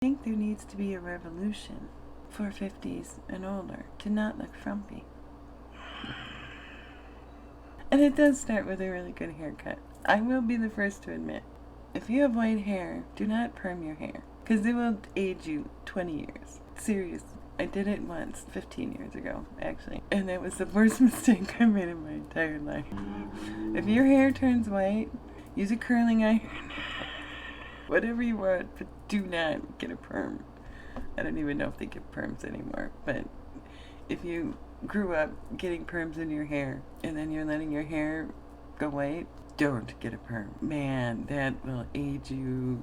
I think there needs to be a revolution for 50s and older to not look frumpy. And it does start with a really good haircut. I will be the first to admit, if you have white hair, do not perm your hair, because it will age you 20 years. Serious. I did it once, 15 years ago, actually, and it was the worst mistake I made in my entire life. If your hair turns white, use a curling iron, whatever you want, but do not get a perm. I don't even know if they get perms anymore, but if you grew up getting perms in your hair and then you're letting your hair go white, don't get a perm. Man, that will age you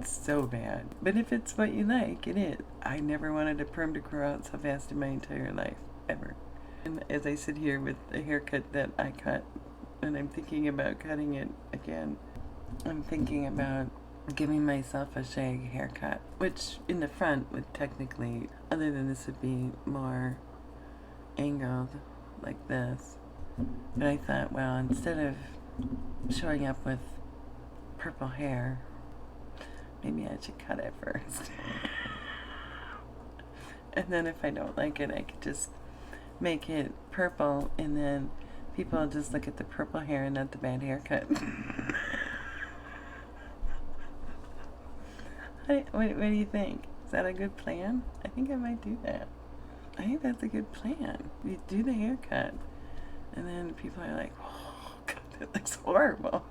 so bad. But if it's what you like, it is. I never wanted a perm to grow out so fast in my entire life, ever. And as I sit here with a haircut that I cut, and I'm thinking about cutting it again, I'm thinking about giving myself a shag haircut, which in the front would technically, other than this, would be more angled like this. But I thought, well, instead of showing up with purple hair, maybe I should cut it first. And then if I don't like it, I could just make it purple, and then people just look at the purple hair and not the bad haircut. What do you think? Is that a good plan? I think I might do that. I think that's a good plan. You do the haircut, and then people are like, oh, God, that looks horrible.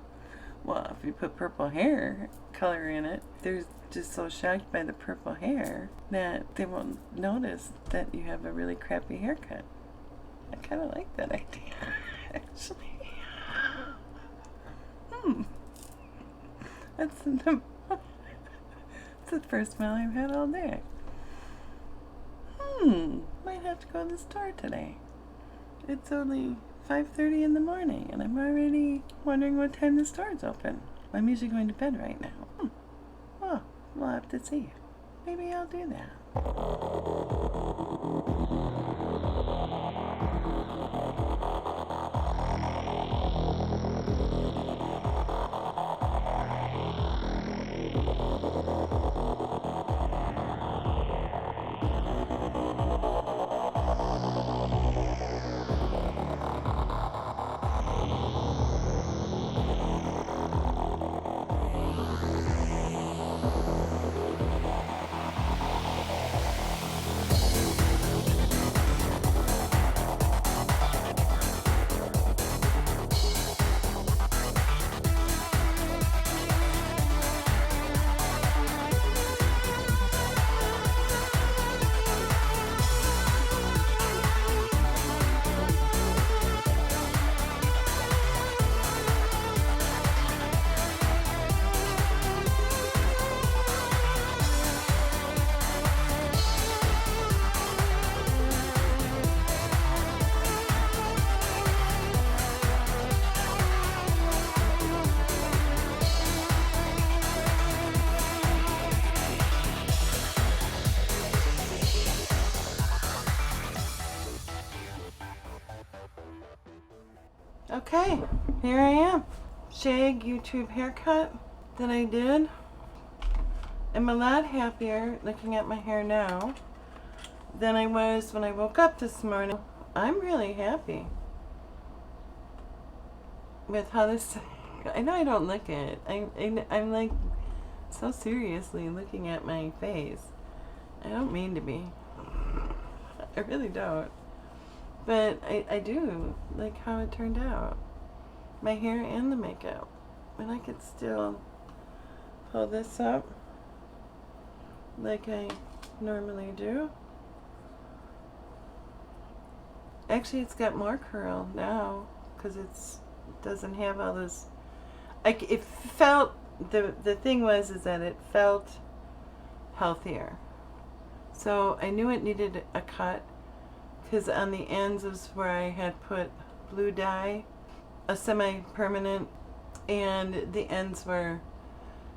Well, if you put purple hair color in it, they're just so shocked by the purple hair that they won't notice that you have a really crappy haircut. I kind of like that idea, actually. That's the first smile I've had all day. Might have to go to the store today. It's only 5:30 in the morning, and I'm already wondering what time the store's open. I'm usually going to bed right now. Well, we'll have to see. Maybe I'll do that. Okay, here I am. Shag YouTube haircut that I did. I'm a lot happier looking at my hair now than I was when I woke up this morning. I'm really happy with how this... I know I don't look it. I'm like so seriously looking at my face. I don't mean to be. I really don't. But I do like how it turned out. My hair and the makeup. And I could still pull this up like I normally do. Actually, it's got more curl now because it doesn't have all this... it felt... The thing was is that it felt healthier. So I knew it needed a cut, because on the ends was where I had put blue dye, a semi-permanent, and the ends were,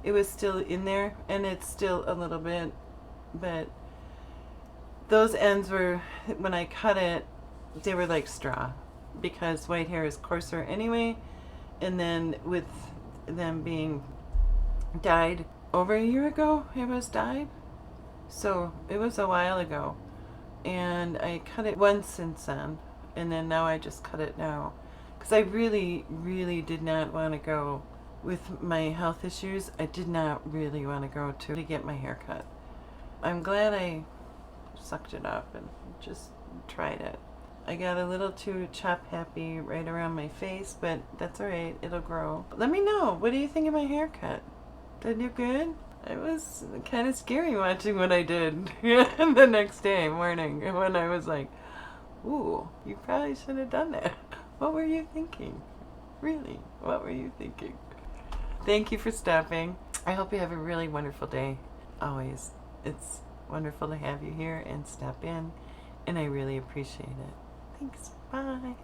it was still in there, and it's still a little bit, but those ends were, when I cut it, they were like straw, because white hair is coarser anyway, and then with them being dyed over a year ago, it was dyed, So it was a while ago, and I cut it once since then, and then now I just cut it now. Because I really, really did not want to go with my health issues. I did not really want to go to get my hair cut. I'm glad I sucked it up and just tried it. I got a little too chop happy right around my face, but that's alright, it'll grow. Let me know, what do you think of my haircut? Did I do good? It was kind of scary watching what I did the next day morning when I was like, ooh, you probably should have done that. What were you thinking? Really, what were you thinking? Thank you for stopping. I hope you have a really wonderful day. Always. It's wonderful to have you here and stop in, and I really appreciate it. Thanks. Bye.